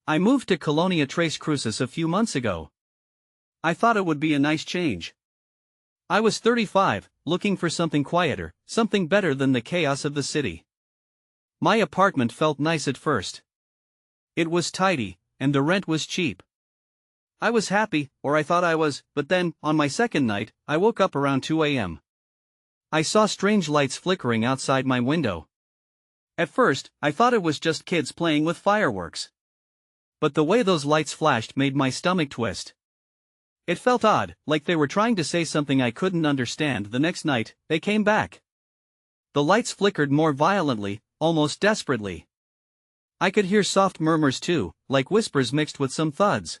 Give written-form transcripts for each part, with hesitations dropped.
I moved to Colonia Tres Cruces a few months ago. I thought it would be a nice change. I was 35, looking for something quieter, something better than the chaos of the city. My apartment felt nice at first. It was tidy, and the rent was cheap. I was happy, or I thought I was, but then, on my second night, I woke up around 2 a.m. I saw strange lights flickering outside my window. At first, I thought it was just kids playing with fireworks. But the way those lights flashed made my stomach twist. It felt odd, like they were trying to say something I couldn't understand. The next night, they came back. The lights flickered more violently, almost desperately. I could hear soft murmurs too, like whispers mixed with some thuds.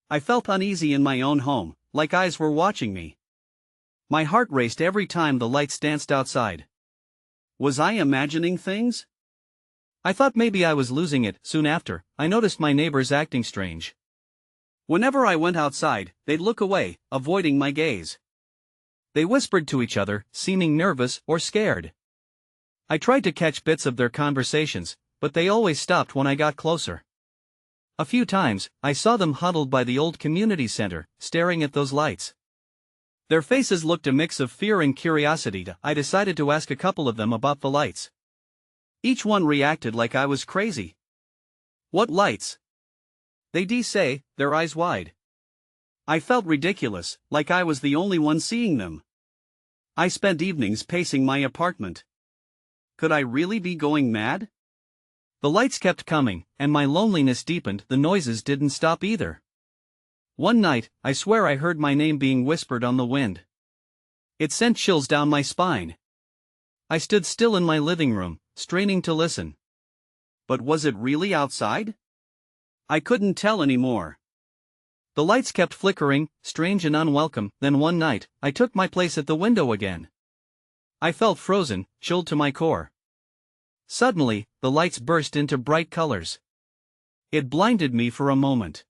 I felt uneasy in my own home, like eyes were watching me. My heart raced every time the lights danced outside. Was I imagining things? I thought maybe I was losing it. Soon after, I noticed my neighbors acting strange. Whenever I went outside, they'd look away, avoiding my gaze. They whispered to each other, seeming nervous or scared. I tried to catch bits of their conversations, but they always stopped when I got closer. A few times, I saw them huddled by the old community center, staring at those lights. Their faces looked a mix of fear and curiosity. I decided to ask a couple of them about the lights. Each one reacted like I was crazy. What lights? They'd say, their eyes wide. I felt ridiculous, like I was the only one seeing them. I spent evenings pacing my apartment. Could I really be going mad? The lights kept coming, and my loneliness deepened. The noises didn't stop either. One night, I swear I heard my name being whispered on the wind. It sent chills down my spine. I stood still in my living room, straining to listen. But was it really outside? I couldn't tell anymore. The lights kept flickering, strange and unwelcome. Then one night, I took my place at the window again. I felt frozen, chilled to my core. Suddenly, the lights burst into bright colors. It blinded me for a moment.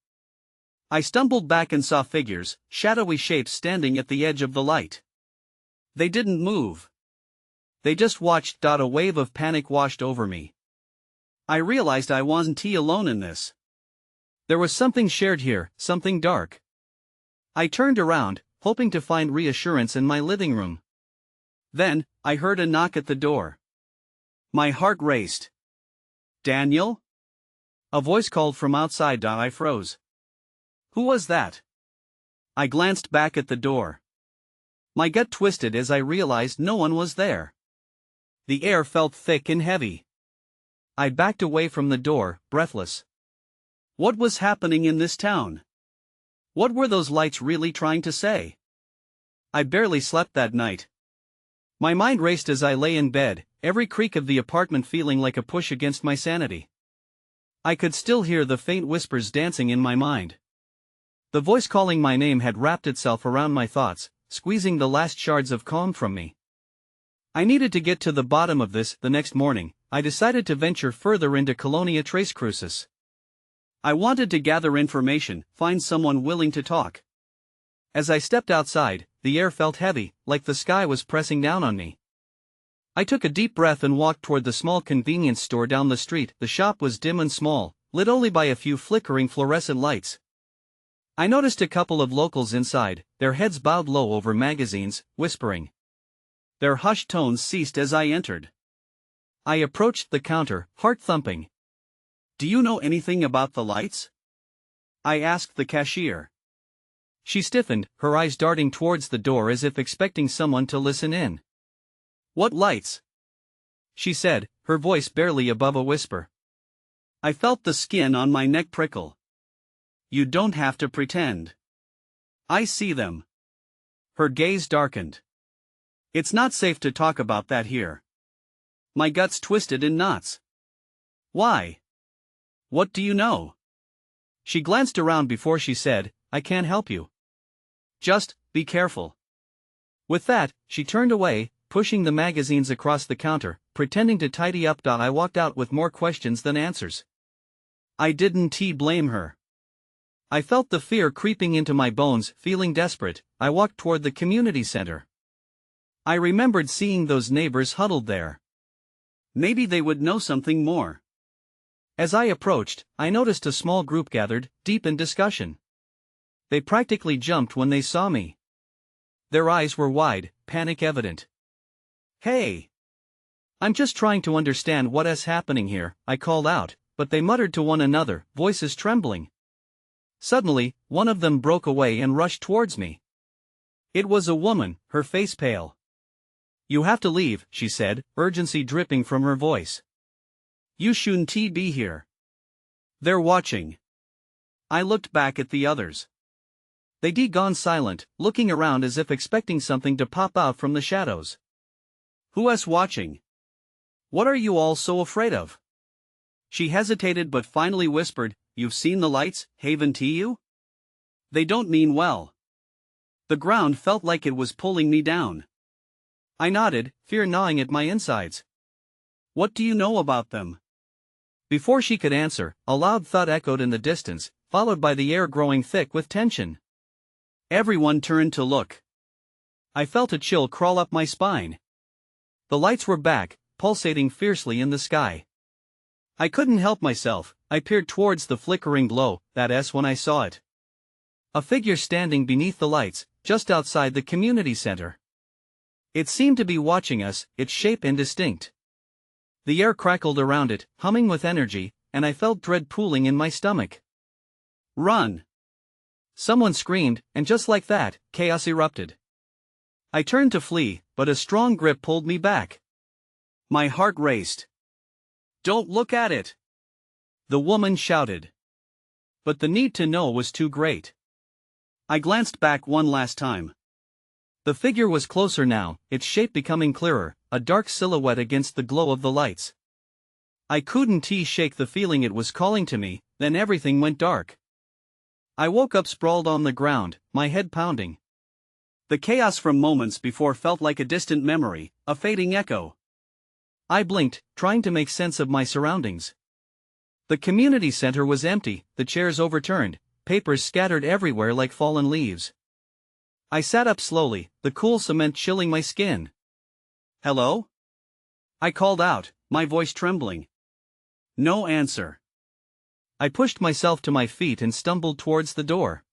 I stumbled back and saw figures, shadowy shapes standing at the edge of the light. They didn't move. They just watched. A wave of panic washed over me. I realized I wasn't alone in this. There was something shared here, something dark. I turned around, hoping to find reassurance in my living room. Then, I heard a knock at the door. My heart raced. "Daniel?" A voice called from outside. I froze. Who was that? I glanced back at the door. My gut twisted as I realized no one was there. The air felt thick and heavy. I backed away from the door, breathless. What was happening in this town? What were those lights really trying to say? I barely slept that night. My mind raced as I lay in bed, every creak of the apartment feeling like a push against my sanity. I could still hear the faint whispers dancing in my mind. The voice calling my name had wrapped itself around my thoughts, squeezing the last shards of calm from me. I needed to get to the bottom of this. The next morning, I decided to venture further into Colonia Tres Cruces. I wanted to gather information, find someone willing to talk. As I stepped outside, the air felt heavy, like the sky was pressing down on me. I took a deep breath and walked toward the small convenience store down the street. The shop was dim and small, lit only by a few flickering fluorescent lights. I noticed a couple of locals inside, their heads bowed low over magazines, whispering. Their hushed tones ceased as I entered. I approached the counter, heart thumping. "Do you know anything about the lights?" I asked the cashier. She stiffened, her eyes darting towards the door as if expecting someone to listen in. "What lights?" she said, her voice barely above a whisper. I felt the skin on my neck prickle. "You don't have to pretend. I see them." Her gaze darkened. "It's not safe to talk about that here." My guts twisted in knots. "Why? What do you know?" She glanced around before she said, "I can't help you. Just, be careful." With that, she turned away, pushing the magazines across the counter, pretending to tidy up. I walked out with more questions than answers. I didn't blame her. I felt the fear creeping into my bones. Feeling desperate, I walked toward the community center. I remembered seeing those neighbors huddled there. Maybe they would know something more. As I approached, I noticed a small group gathered, deep in discussion. They practically jumped when they saw me. Their eyes were wide, panic evident. "Hey! I'm just trying to understand what is happening here," I called out, but they muttered to one another, voices trembling. Suddenly, one of them broke away and rushed towards me. It was a woman, her face pale. "You have to leave," she said, urgency dripping from her voice. "You shouldn't be here. They're watching." I looked back at the others. They'd gone silent, looking around as if expecting something to pop out from the shadows. "Who's watching? What are you all so afraid of?" She hesitated but finally whispered, "You've seen the lights, haven't you? They don't mean well." The ground felt like it was pulling me down. I nodded, fear gnawing at my insides. "What do you know about them?" Before she could answer, a loud thud echoed in the distance, followed by the air growing thick with tension. Everyone turned to look. I felt a chill crawl up my spine. The lights were back, pulsating fiercely in the sky. I couldn't help myself, I peered towards the flickering glow, that's when I saw it. A figure standing beneath the lights, just outside the community center. It seemed to be watching us, its shape indistinct. The air crackled around it, humming with energy, and I felt dread pooling in my stomach. "Run!" Someone screamed, and just like that, chaos erupted. I turned to flee, but a strong grip pulled me back. My heart raced. "Don't look at it!" the woman shouted. But the need to know was too great. I glanced back one last time. The figure was closer now, its shape becoming clearer, a dark silhouette against the glow of the lights. I couldn't shake the feeling it was calling to me, then everything went dark. I woke up sprawled on the ground, my head pounding. The chaos from moments before felt like a distant memory, a fading echo. I blinked, trying to make sense of my surroundings. The community center was empty, the chairs overturned, papers scattered everywhere like fallen leaves. I sat up slowly, the cool cement chilling my skin. "Hello?" I called out, my voice trembling. No answer. I pushed myself to my feet and stumbled towards the door.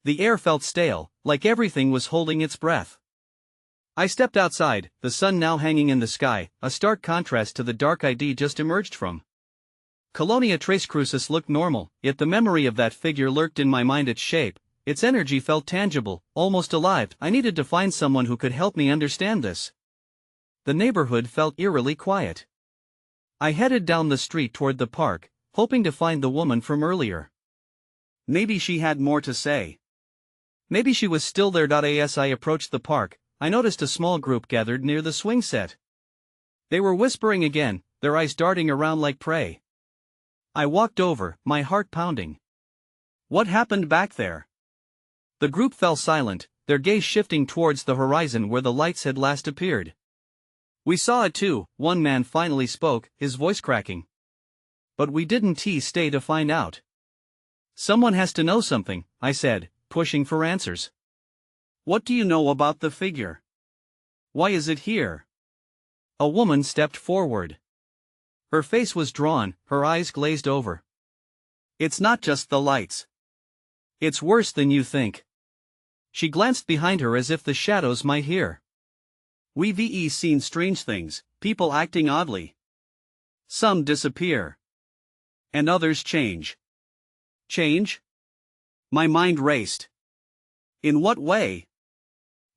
The air felt stale, like everything was holding its breath. I stepped outside, the sun now hanging in the sky, a stark contrast to the dark I'd just emerged from. Colonia Tres Cruces looked normal, yet the memory of that figure lurked in my mind. Its shape, its energy felt tangible, almost alive. I needed to find someone who could help me understand this. The neighborhood felt eerily quiet. I headed down the street toward the park, hoping to find the woman from earlier. Maybe she had more to say. Maybe she was still there. As I approached the park, I noticed a small group gathered near the swing set. They were whispering again, their eyes darting around like prey. I walked over, my heart pounding. What happened back there? The group fell silent, their gaze shifting towards the horizon where the lights had last appeared. "We saw it too," one man finally spoke, his voice cracking. "But we didn't stay to find out." "Someone has to know something," I said, pushing for answers. "What do you know about the figure? Why is it here?" A woman stepped forward. Her face was drawn, her eyes glazed over. "It's not just the lights. It's worse than you think." She glanced behind her as if the shadows might hear. "We've seen strange things, people acting oddly. Some disappear. And others change." "Change?" My mind raced. "In what way?"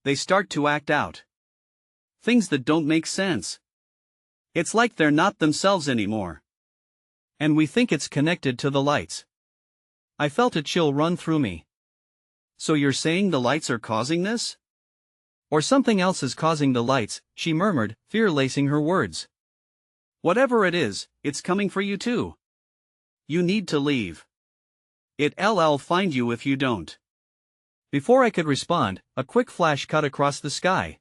"They start to act out. Things that don't make sense. It's like they're not themselves anymore. And we think it's connected to the lights." I felt a chill run through me. "So you're saying the lights are causing this? Or something else is causing the lights," she murmured, fear lacing her words. "Whatever it is, it's coming for you too. You need to leave. It'll find you if you don't." Before I could respond, a quick flash cut across the sky.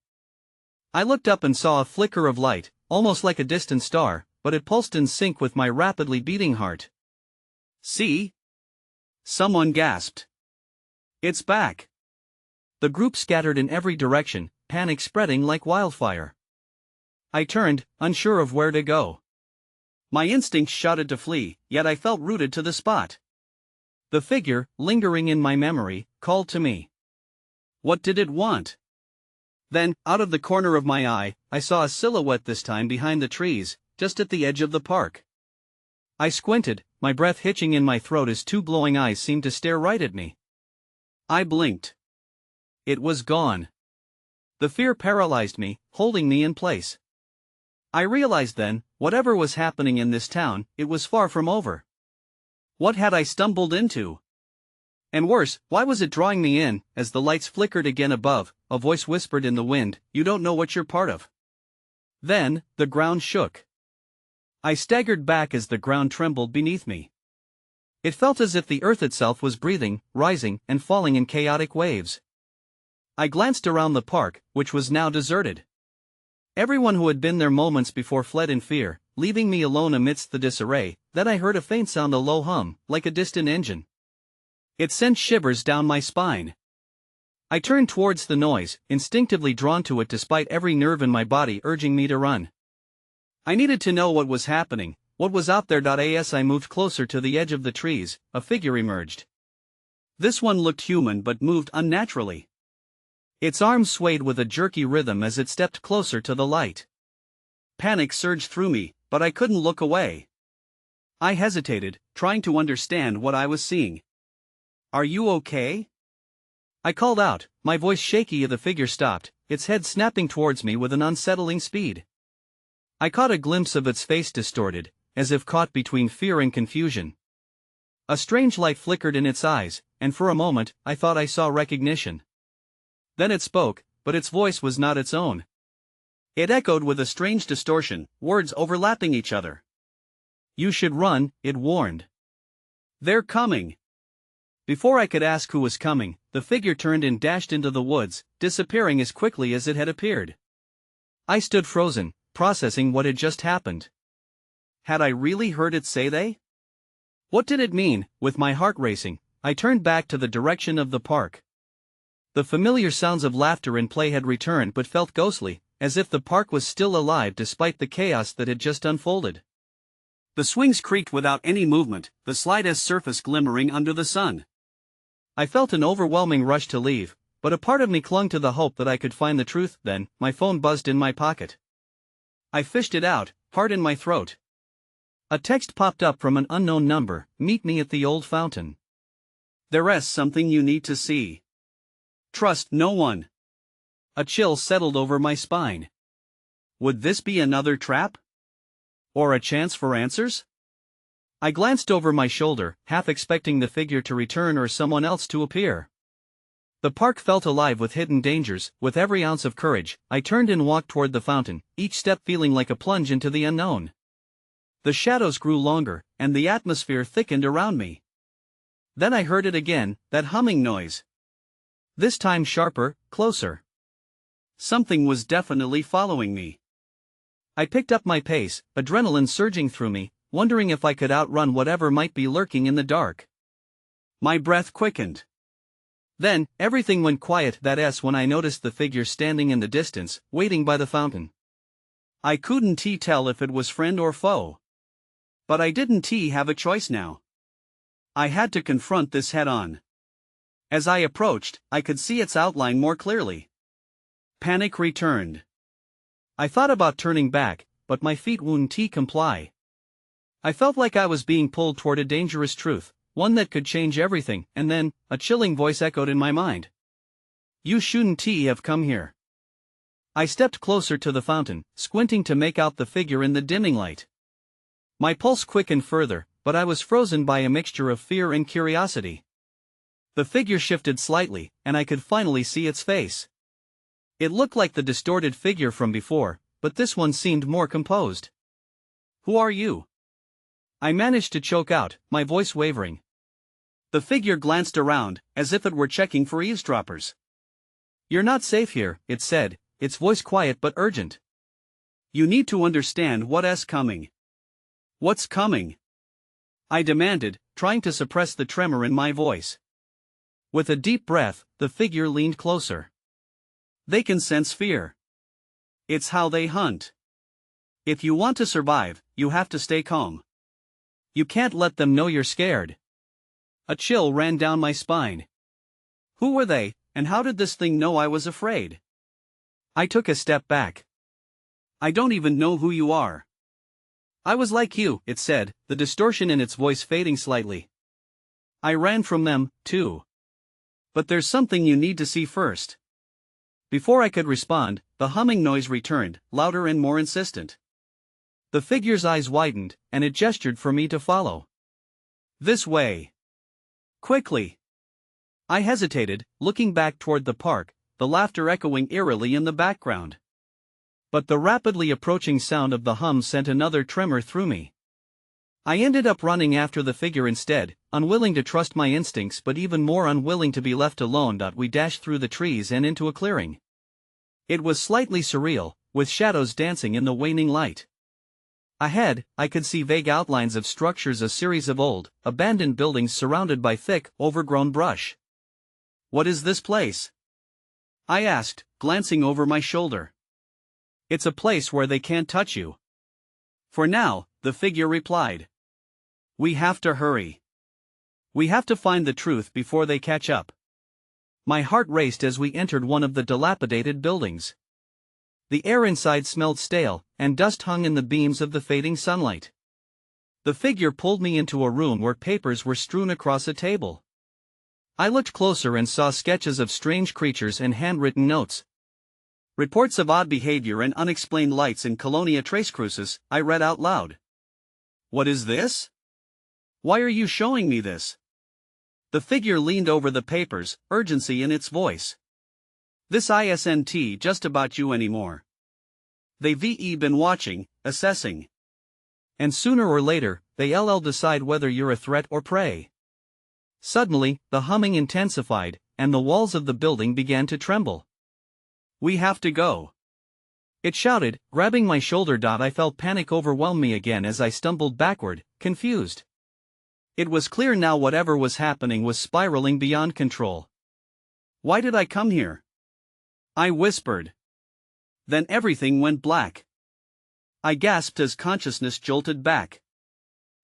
I looked up and saw a flicker of light, almost like a distant star, but it pulsed in sync with my rapidly beating heart. "See?" someone gasped. "It's back." The group scattered in every direction, panic spreading like wildfire. I turned, unsure of where to go. My instincts shouted to flee, yet I felt rooted to the spot. The figure, lingering in my memory, called to me. What did it want? Then, out of the corner of my eye, I saw a silhouette this time behind the trees, just at the edge of the park. I squinted, my breath hitching in my throat as two glowing eyes seemed to stare right at me. I blinked. It was gone. The fear paralyzed me, holding me in place. I realized then, whatever was happening in this town, it was far from over. What had I stumbled into? And worse, why was it drawing me in? As the lights flickered again above, a voice whispered in the wind, "You don't know what you're part of." Then, the ground shook. I staggered back as the ground trembled beneath me. It felt as if the earth itself was breathing, rising, and falling in chaotic waves. I glanced around the park, which was now deserted. Everyone who had been there moments before fled in fear, leaving me alone amidst the disarray. Then I heard a faint sound, a low hum, like a distant engine. It sent shivers down my spine. I turned towards the noise, instinctively drawn to it despite every nerve in my body urging me to run. I needed to know what was happening, what was out there. As I moved closer to the edge of the trees, a figure emerged. This one looked human but moved unnaturally. Its arms swayed with a jerky rhythm as it stepped closer to the light. Panic surged through me, but I couldn't look away. I hesitated, trying to understand what I was seeing. "Are you okay?" I called out, my voice shaky. The figure stopped, its head snapping towards me with an unsettling speed. I caught a glimpse of its face, distorted, as if caught between fear and confusion. A strange light flickered in its eyes, and for a moment, I thought I saw recognition. Then it spoke, but its voice was not its own. It echoed with a strange distortion, words overlapping each other. "You should run," it warned. "They're coming." Before I could ask who was coming, the figure turned and dashed into the woods, disappearing as quickly as it had appeared. I stood frozen, processing what had just happened. Had I really heard it say they? What did it mean? With my heart racing, I turned back to the direction of the park. The familiar sounds of laughter and play had returned but felt ghostly, as if the park was still alive despite the chaos that had just unfolded. The swings creaked without any movement, the slightest surface glimmering under the sun. I felt an overwhelming rush to leave, but a part of me clung to the hope that I could find the truth. Then, my phone buzzed in my pocket. I fished it out, heart in my throat. A text popped up from an unknown number: "Meet me at the old fountain. There's something you need to see. Trust no one." A chill settled over my spine. Would this be another trap? Or a chance for answers? I glanced over my shoulder, half expecting the figure to return or someone else to appear. The park felt alive with hidden dangers. With every ounce of courage, I turned and walked toward the fountain, each step feeling like a plunge into the unknown. The shadows grew longer, and the atmosphere thickened around me. Then I heard it again, that humming noise. This time sharper, closer. Something was definitely following me. I picked up my pace, adrenaline surging through me, wondering if I could outrun whatever might be lurking in the dark. My breath quickened. Then, everything went quiet. That's when I noticed the figure standing in the distance, waiting by the fountain. I couldn't tell if it was friend or foe. But I didn't have a choice now. I had to confront this head-on. As I approached, I could see its outline more clearly. Panic returned. I thought about turning back, but my feet wouldn't comply. I felt like I was being pulled toward a dangerous truth, one that could change everything, and then, a chilling voice echoed in my mind. "You shouldn't have come here." I stepped closer to the fountain, squinting to make out the figure in the dimming light. My pulse quickened further, but I was frozen by a mixture of fear and curiosity. The figure shifted slightly, and I could finally see its face. It looked like the distorted figure from before, but this one seemed more composed. "Who are you?" I managed to choke out, my voice wavering. The figure glanced around, as if it were checking for eavesdroppers. "You're not safe here," it said, its voice quiet but urgent. "You need to understand what's coming." "What's coming?" I demanded, trying to suppress the tremor in my voice. With a deep breath, the figure leaned closer. "They can sense fear. It's how they hunt. If you want to survive, you have to stay calm. You can't let them know you're scared. A chill ran down my spine. Who were they, and how did this thing know I was afraid? I took a step back. I don't even know who you are. I was like you, it said, the distortion in its voice fading slightly. I ran from them, too. But there's something you need to see first. Before I could respond, the humming noise returned, louder and more insistent. The figure's eyes widened, and it gestured for me to follow. This way. Quickly. I hesitated, looking back toward the park, the laughter echoing eerily in the background. But the rapidly approaching sound of the hum sent another tremor through me. I ended up running after the figure instead, unwilling to trust my instincts but even more unwilling to be left alone. We dashed through the trees and into a clearing. It was slightly surreal, with shadows dancing in the waning light. Ahead, I could see vague outlines of structures, a series of old, abandoned buildings surrounded by thick, overgrown brush. What is this place? I asked, glancing over my shoulder. It's a place where they can't touch you. For now, the figure replied. We have to hurry. We have to find the truth before they catch up. My heart raced as we entered one of the dilapidated buildings. The air inside smelled stale, and dust hung in the beams of the fading sunlight. The figure pulled me into a room where papers were strewn across a table. I looked closer and saw sketches of strange creatures and handwritten notes. Reports of odd behavior and unexplained lights in Colonia Tres Cruces, I read out loud. What is this? Why are you showing me this? The figure leaned over the papers, urgency in its voice. This isn't just about you anymore. They've been watching, assessing. And sooner or later, they'll decide whether you're a threat or prey. Suddenly, the humming intensified, and the walls of the building began to tremble. We have to go. It shouted, grabbing my shoulder. I felt panic overwhelm me again as I stumbled backward, confused. It was clear now whatever was happening was spiraling beyond control. Why did I come here? I whispered. Then everything went black. I gasped as consciousness jolted back.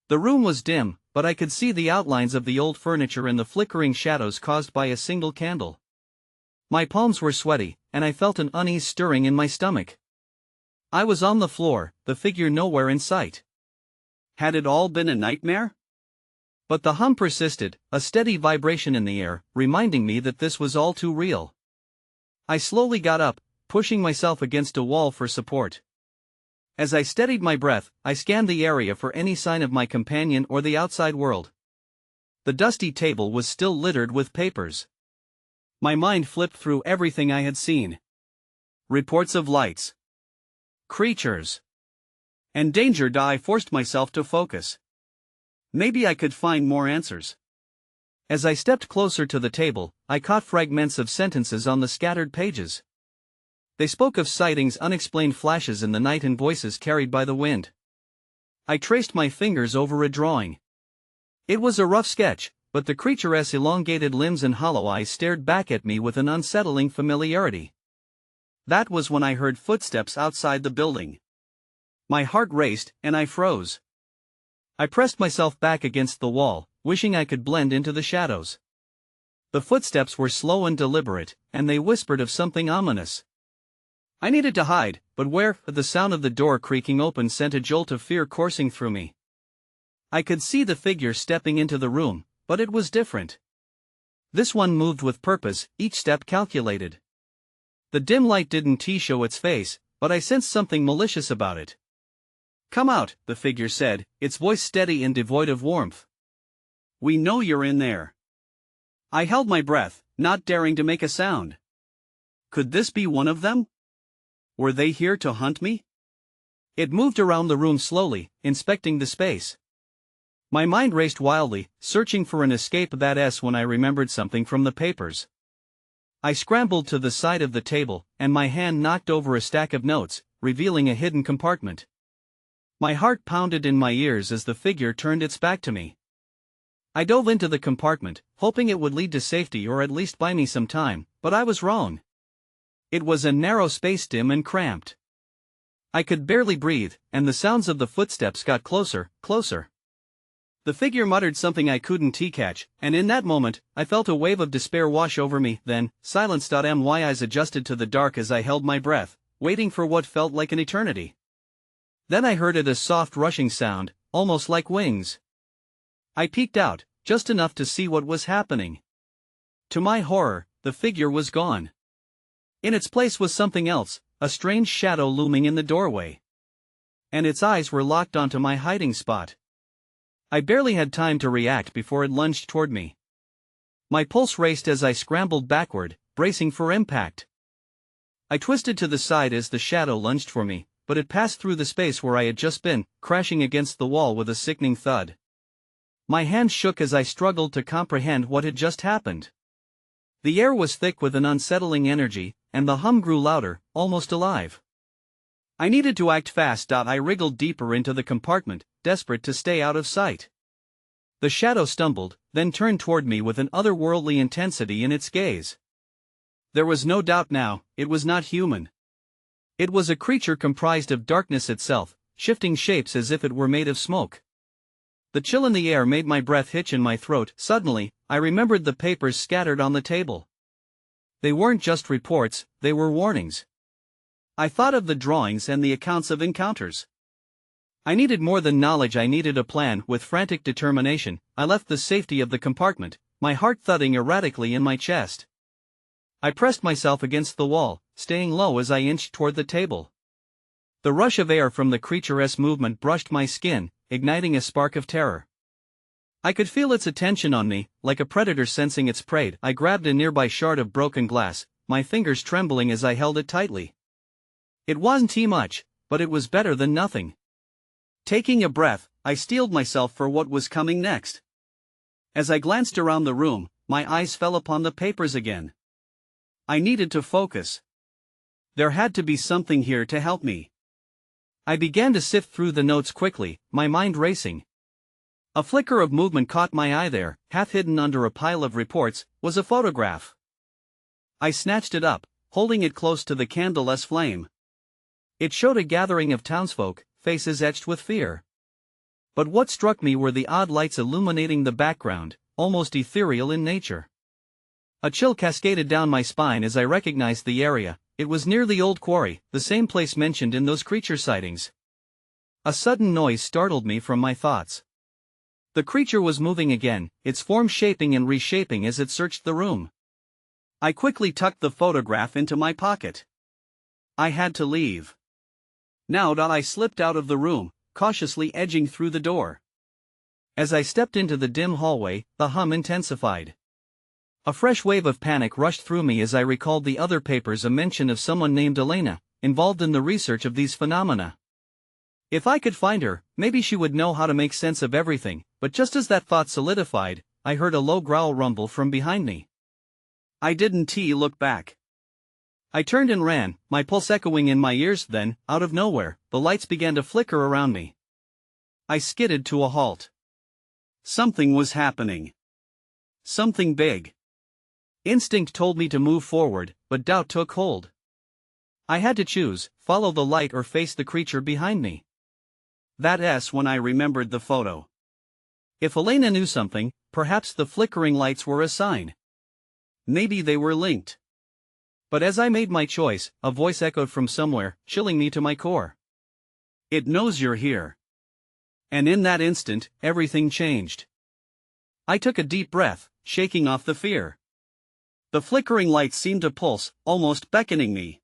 The room was dim, but I could see the outlines of the old furniture and the flickering shadows caused by a single candle. My palms were sweaty, and I felt an unease stirring in my stomach. I was on the floor, the figure nowhere in sight. Had it all been a nightmare? But the hum persisted, a steady vibration in the air, reminding me that this was all too real. I slowly got up, pushing myself against a wall for support. As I steadied my breath, I scanned the area for any sign of my companion or the outside world. The dusty table was still littered with papers. My mind flipped through everything I had seen. Reports of lights. Creatures. And danger. I forced myself to focus. Maybe I could find more answers. As I stepped closer to the table, I caught fragments of sentences on the scattered pages. They spoke of sightings, unexplained flashes in the night, and voices carried by the wind. I traced my fingers over a drawing. It was a rough sketch, but the creature's elongated limbs and hollow eyes stared back at me with an unsettling familiarity. That was when I heard footsteps outside the building. My heart raced, and I froze. I pressed myself back against the wall, wishing I could blend into the shadows. The footsteps were slow and deliberate, and they whispered of something ominous. I needed to hide, but where? The sound of the door creaking open sent a jolt of fear coursing through me. I could see the figure stepping into the room, but it was different. This one moved with purpose, each step calculated. The dim light didn't show its face, but I sensed something malicious about it. Come out, the figure said, its voice steady and devoid of warmth. We know you're in there. I held my breath, not daring to make a sound. Could this be one of them? Were they here to hunt me? It moved around the room slowly, inspecting the space. My mind raced wildly, searching for an escape. When I remembered something from the papers. I scrambled to the side of the table, and my hand knocked over a stack of notes, revealing a hidden compartment. My heart pounded in my ears as the figure turned its back to me. I dove into the compartment, hoping it would lead to safety or at least buy me some time, but I was wrong. It was a narrow space, dim and cramped. I could barely breathe, and the sounds of the footsteps got closer, closer. The figure muttered something I couldn't catch, and in that moment, I felt a wave of despair wash over me. Then, silence. My eyes adjusted to the dark as I held my breath, waiting for what felt like an eternity. Then I heard a soft rushing sound, almost like wings. I peeked out, just enough to see what was happening. To my horror, the figure was gone. In its place was something else, a strange shadow looming in the doorway. And its eyes were locked onto my hiding spot. I barely had time to react before it lunged toward me. My pulse raced as I scrambled backward, bracing for impact. I twisted to the side as the shadow lunged for me, but it passed through the space where I had just been, crashing against the wall with a sickening thud. My hands shook as I struggled to comprehend what had just happened. The air was thick with an unsettling energy, and the hum grew louder, almost alive. I needed to act fast. I wriggled deeper into the compartment, desperate to stay out of sight. The shadow stumbled, then turned toward me with an otherworldly intensity in its gaze. There was no doubt now, it was not human. It was a creature comprised of darkness itself, shifting shapes as if it were made of smoke. The chill in the air made my breath hitch in my throat. Suddenly, I remembered the papers scattered on the table. They weren't just reports, they were warnings. I thought of the drawings and the accounts of encounters. I needed more than knowledge, I needed a plan. With frantic determination, I left the safety of the compartment, my heart thudding erratically in my chest. I pressed myself against the wall, staying low as I inched toward the table. The rush of air from the creature's movement brushed my skin, igniting a spark of terror. I could feel its attention on me, like a predator sensing its prey. I grabbed a nearby shard of broken glass, my fingers trembling as I held it tightly. It wasn't much, but it was better than nothing. Taking a breath, I steeled myself for what was coming next. As I glanced around the room, my eyes fell upon the papers again. I needed to focus. There had to be something here to help me. I began to sift through the notes quickly, my mind racing. A flicker of movement caught my eye. There, half hidden under a pile of reports, was a photograph. I snatched it up, holding it close to the candleless flame. It showed a gathering of townsfolk, faces etched with fear. But what struck me were the odd lights illuminating the background, almost ethereal in nature. A chill cascaded down my spine as I recognized the area. It was near the old quarry, the same place mentioned in those creature sightings. A sudden noise startled me from my thoughts. The creature was moving again, its form shaping and reshaping as it searched the room. I quickly tucked the photograph into my pocket. I had to leave. Now I slipped out of the room, cautiously edging through the door. As I stepped into the dim hallway, the hum intensified. A fresh wave of panic rushed through me as I recalled the other papers, a mention of someone named Elena, involved in the research of these phenomena. If I could find her, maybe she would know how to make sense of everything. But just as that thought solidified, I heard a low growl rumble from behind me. I didn't look back. I turned and ran, my pulse echoing in my ears. Then, out of nowhere, the lights began to flicker around me. I skidded to a halt. Something was happening. Something big. Instinct told me to move forward, but doubt took hold. I had to choose, follow the light or face the creature behind me. That's when I remembered the photo. If Elena knew something, perhaps the flickering lights were a sign. Maybe they were linked. But as I made my choice, a voice echoed from somewhere, chilling me to my core. It knows you're here. And in that instant, everything changed. I took a deep breath, shaking off the fear. The flickering lights seemed to pulse, almost beckoning me.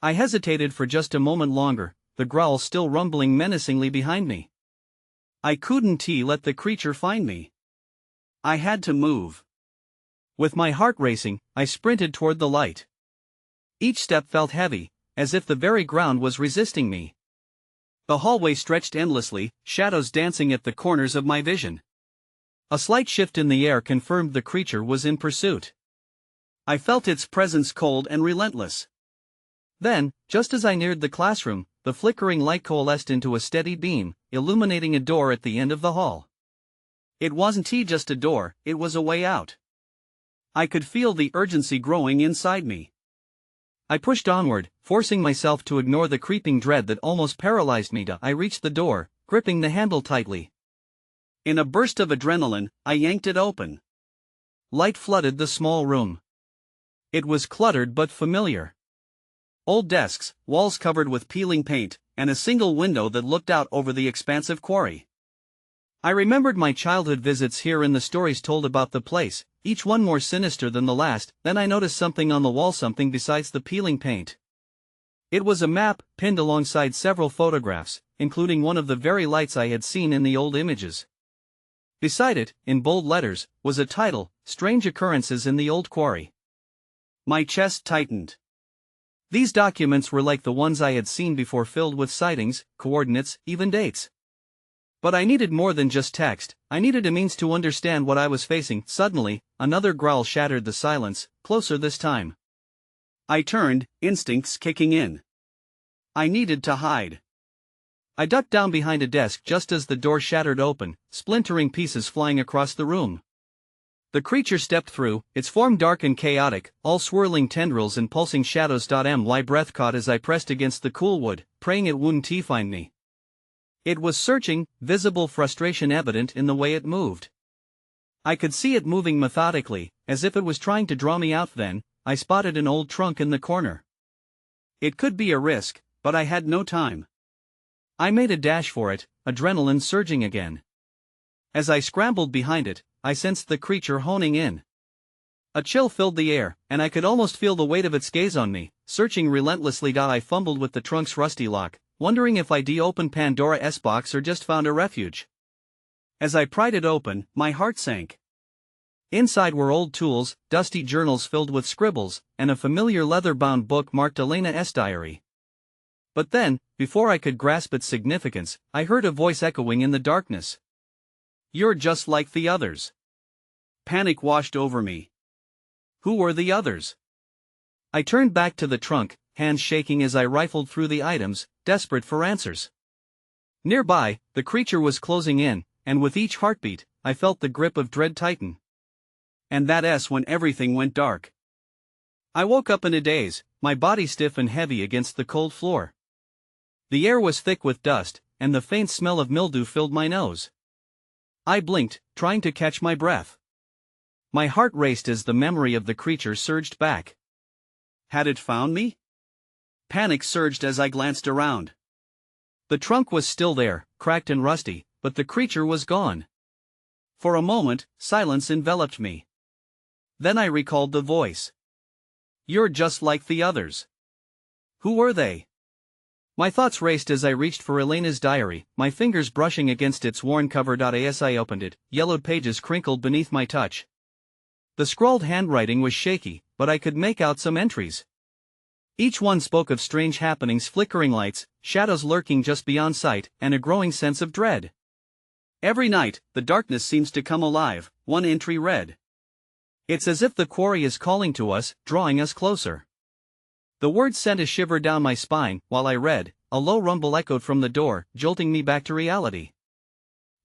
I hesitated for just a moment longer, the growl still rumbling menacingly behind me. I couldn't let the creature find me. I had to move. With my heart racing, I sprinted toward the light. Each step felt heavy, as if the very ground was resisting me. The hallway stretched endlessly, shadows dancing at the corners of my vision. A slight shift in the air confirmed the creature was in pursuit. I felt its presence cold and relentless. Then, just as I neared the classroom, the flickering light coalesced into a steady beam, illuminating a door at the end of the hall. It wasn't just a door, it was a way out. I could feel the urgency growing inside me. I pushed onward, forcing myself to ignore the creeping dread that almost paralyzed me. I reached the door, gripping the handle tightly. In a burst of adrenaline, I yanked it open. Light flooded the small room. It was cluttered but familiar. Old desks, walls covered with peeling paint, and a single window that looked out over the expansive quarry. I remembered my childhood visits here and the stories told about the place, each one more sinister than the last. Then I noticed something on the wall, something besides the peeling paint. It was a map, pinned alongside several photographs, including one of the very lights I had seen in the old images. Beside it, in bold letters, was a title, Strange Occurrences in the Old Quarry. My chest tightened. These documents were like the ones I had seen before, filled with sightings, coordinates, even dates. But I needed more than just text. I needed a means to understand what I was facing. Suddenly, another growl shattered the silence, closer this time. I turned, instincts kicking in. I needed to hide. I ducked down behind a desk just as the door shattered open, splintering pieces flying across the room. The creature stepped through, its form dark and chaotic, all swirling tendrils and pulsing shadows. My breath caught as I pressed against the cool wood, praying it wouldn't find me. It was searching, visible frustration evident in the way it moved. I could see it moving methodically, as if it was trying to draw me out. Then, I spotted an old trunk in the corner. It could be a risk, but I had no time. I made a dash for it, adrenaline surging again. As I scrambled behind it, I sensed the creature honing in. A chill filled the air, and I could almost feel the weight of its gaze on me, searching relentlessly. I fumbled with the trunk's rusty lock, wondering if I'd opened Pandora's box or just found a refuge. As I pried it open, my heart sank. Inside were old tools, dusty journals filled with scribbles, and a familiar leather-bound book marked Elena's diary. But then, before I could grasp its significance, I heard a voice echoing in the darkness. "You're just like the others." Panic washed over me. Who were the others? I turned back to the trunk, hands shaking as I rifled through the items, desperate for answers. Nearby, the creature was closing in, and with each heartbeat, I felt the grip of dread tighten. And that's when everything went dark. I woke up in a daze, my body stiff and heavy against the cold floor. The air was thick with dust, and the faint smell of mildew filled my nose. I blinked, trying to catch my breath. My heart raced as the memory of the creature surged back. Had it found me? Panic surged as I glanced around. The trunk was still there, cracked and rusty, but the creature was gone. For a moment, silence enveloped me. Then I recalled the voice. "You're just like the others." Who were they? My thoughts raced as I reached for Elena's diary, my fingers brushing against its worn cover. As I opened it, yellowed pages crinkled beneath my touch. The scrawled handwriting was shaky, but I could make out some entries. Each one spoke of strange happenings, flickering lights, shadows lurking just beyond sight, and a growing sense of dread. "Every night, the darkness seems to come alive," one entry read. "It's as if the quarry is calling to us, drawing us closer." The words sent a shiver down my spine. While I read, a low rumble echoed from the door, jolting me back to reality.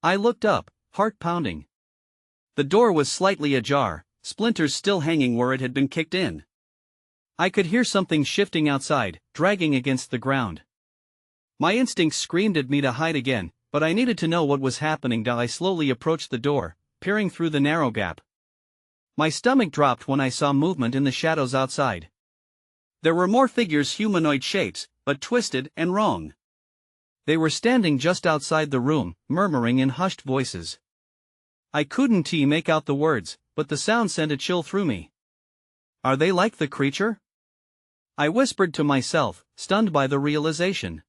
I looked up, heart pounding. The door was slightly ajar, splinters still hanging where it had been kicked in. I could hear something shifting outside, dragging against the ground. My instincts screamed at me to hide again, but I needed to know what was happening. I slowly approached the door, peering through the narrow gap. My stomach dropped when I saw movement in the shadows outside. There were more figures, humanoid shapes, but twisted and wrong. They were standing just outside the room, murmuring in hushed voices. I couldn't make out the words, but the sound sent a chill through me. Are they like the creature? I whispered to myself, stunned by the realization.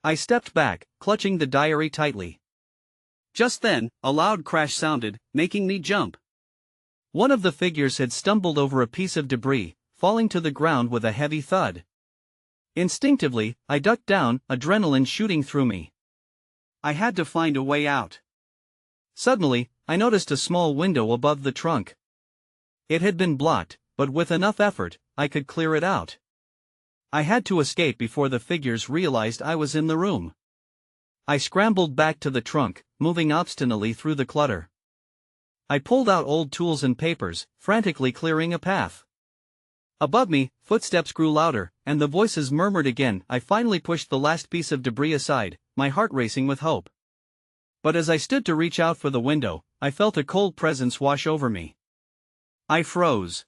I stepped back, clutching the diary tightly. Just then, a loud crash sounded, making me jump. One of the figures had stumbled over a piece of debris, falling to the ground with a heavy thud. Instinctively, I ducked down, adrenaline shooting through me. I had to find a way out. Suddenly, I noticed a small window above the trunk. It had been blocked, but with enough effort, I could clear it out. I had to escape before the figures realized I was in the room. I scrambled back to the trunk, moving obstinately through the clutter. I pulled out old tools and papers, frantically clearing a path. Above me, footsteps grew louder, and the voices murmured again. I finally pushed the last piece of debris aside, my heart racing with hope. But as I stood to reach out for the window, I felt a cold presence wash over me. I froze.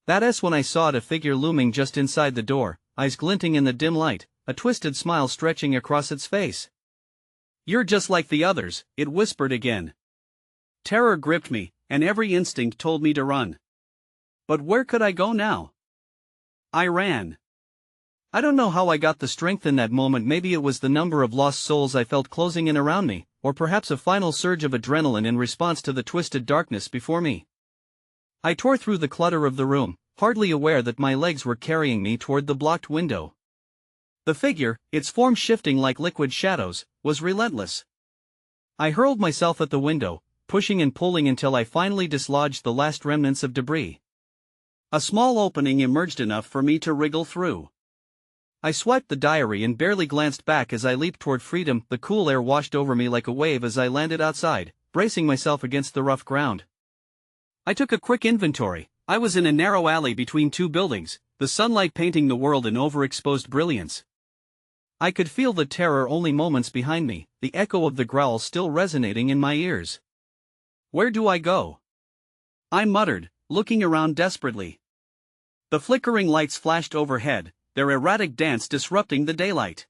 That's when I saw a figure looming just inside the door, eyes glinting in the dim light, a twisted smile stretching across its face. "You're just like the others," it whispered again. Terror gripped me, and every instinct told me to run. But where could I go now? I ran. I don't know how I got the strength in that moment. Maybe it was the number of lost souls I felt closing in around me, or perhaps a final surge of adrenaline in response to the twisted darkness before me. I tore through the clutter of the room, hardly aware that my legs were carrying me toward the blocked window. The figure, its form shifting like liquid shadows, was relentless. I hurled myself at the window, pushing and pulling until I finally dislodged the last remnants of debris. A small opening emerged enough for me to wriggle through. I swiped the diary and barely glanced back as I leaped toward freedom. The cool air washed over me like a wave as I landed outside, bracing myself against the rough ground. I took a quick inventory. I was in a narrow alley between two buildings, the sunlight painting the world in overexposed brilliance. I could feel the terror only moments behind me, the echo of the growl still resonating in my ears. Where do I go? I muttered, looking around desperately. The flickering lights flashed overhead, their erratic dance disrupting the daylight.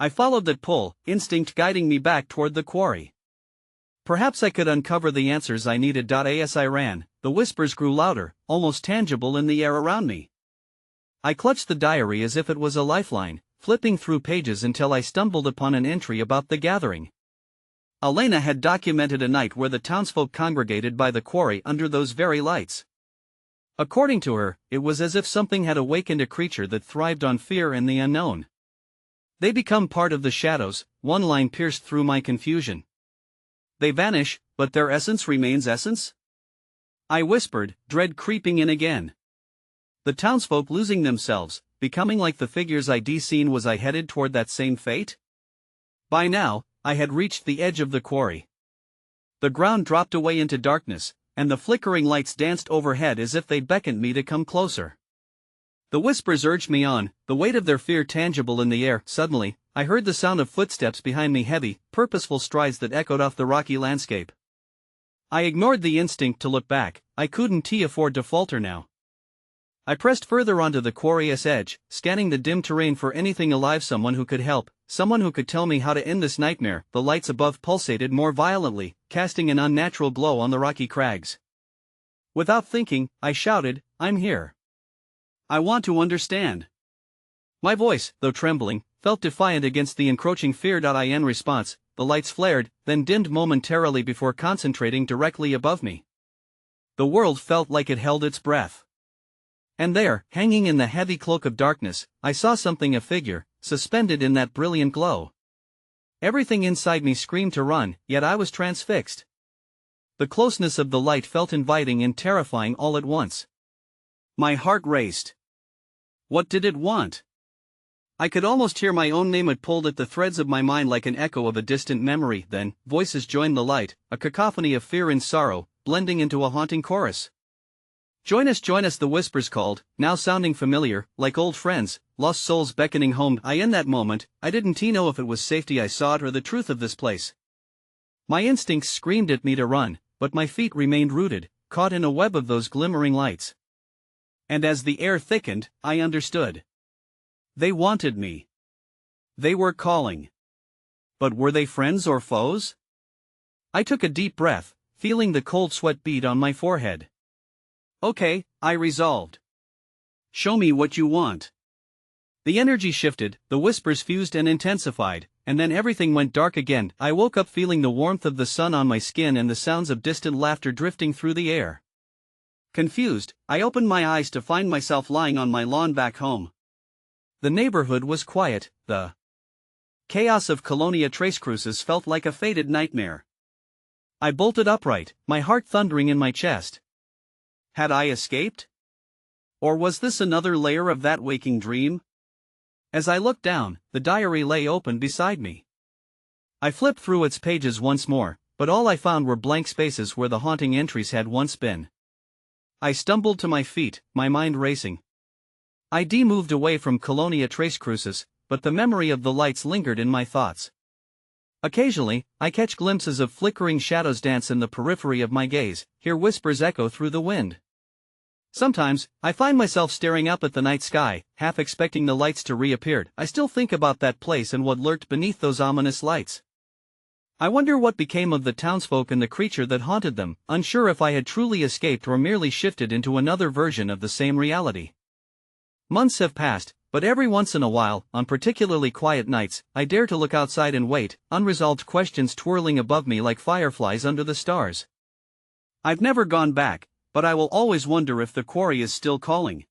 I followed that pull, instinct guiding me back toward the quarry. Perhaps I could uncover the answers I needed. As I ran, the whispers grew louder, almost tangible in the air around me. I clutched the diary as if it was a lifeline, flipping through pages until I stumbled upon an entry about the gathering. Elena had documented a night where the townsfolk congregated by the quarry under those very lights. According to her, it was as if something had awakened a creature that thrived on fear and the unknown. "They become part of the shadows," one line pierced through my confusion. "They vanish, but their essence remains essence?" I whispered, dread creeping in again. The townsfolk losing themselves, becoming like the figures I'd seen. Was I headed toward that same fate? By now, I had reached the edge of the quarry. The ground dropped away into darkness, and the flickering lights danced overhead as if they beckoned me to come closer. The whispers urged me on, the weight of their fear tangible in the air. Suddenly, I heard the sound of footsteps behind me, heavy, purposeful strides that echoed off the rocky landscape. I ignored the instinct to look back. I couldn't afford to falter now. I pressed further onto the quarry's edge, scanning the dim terrain for anything alive, someone who could help, someone who could tell me how to end this nightmare. The lights above pulsated more violently, casting an unnatural glow on the rocky crags. Without thinking, I shouted, "I'm here. I want to understand." My voice, though trembling, felt defiant against the encroaching fear. In response, the lights flared, then dimmed momentarily before concentrating directly above me. The world felt like it held its breath. And there, hanging in the heavy cloak of darkness, I saw something, a figure, suspended in that brilliant glow. Everything inside me screamed to run, yet I was transfixed. The closeness of the light felt inviting and terrifying all at once. My heart raced. What did it want? I could almost hear my own name. It pulled at the threads of my mind like an echo of a distant memory. Then, voices joined the light, a cacophony of fear and sorrow, blending into a haunting chorus. Join us, the whispers called, now sounding familiar, like old friends, lost souls beckoning home. In that moment, I didn't know if it was safety I sought or the truth of this place. My instincts screamed at me to run, but my feet remained rooted, caught in a web of those glimmering lights. And as the air thickened, I understood. They wanted me. They were calling. But were they friends or foes? I took a deep breath, feeling the cold sweat bead on my forehead. "Okay," I resolved. "Show me what you want." The energy shifted, the whispers fused and intensified, and then everything went dark again. I woke up feeling the warmth of the sun on my skin and the sounds of distant laughter drifting through the air. Confused, I opened my eyes to find myself lying on my lawn back home. The neighborhood was quiet, the chaos of Colonia Tres Cruces felt like a fated nightmare. I bolted upright, my heart thundering in my chest. Had I escaped? Or was this another layer of that waking dream? As I looked down, the diary lay open beside me. I flipped through its pages once more, but all I found were blank spaces where the haunting entries had once been. I stumbled to my feet, my mind racing. I moved away from Colonia Tres Cruces, but the memory of the lights lingered in my thoughts. Occasionally, I catch glimpses of flickering shadows dance in the periphery of my gaze, hear whispers echo through the wind. Sometimes, I find myself staring up at the night sky, half expecting the lights to reappear. I still think about that place and what lurked beneath those ominous lights. I wonder what became of the townsfolk and the creature that haunted them, unsure if I had truly escaped or merely shifted into another version of the same reality. Months have passed, but every once in a while, on particularly quiet nights, I dare to look outside and wait, unresolved questions twirling above me like fireflies under the stars. I've never gone back, but I will always wonder if the quarry is still calling.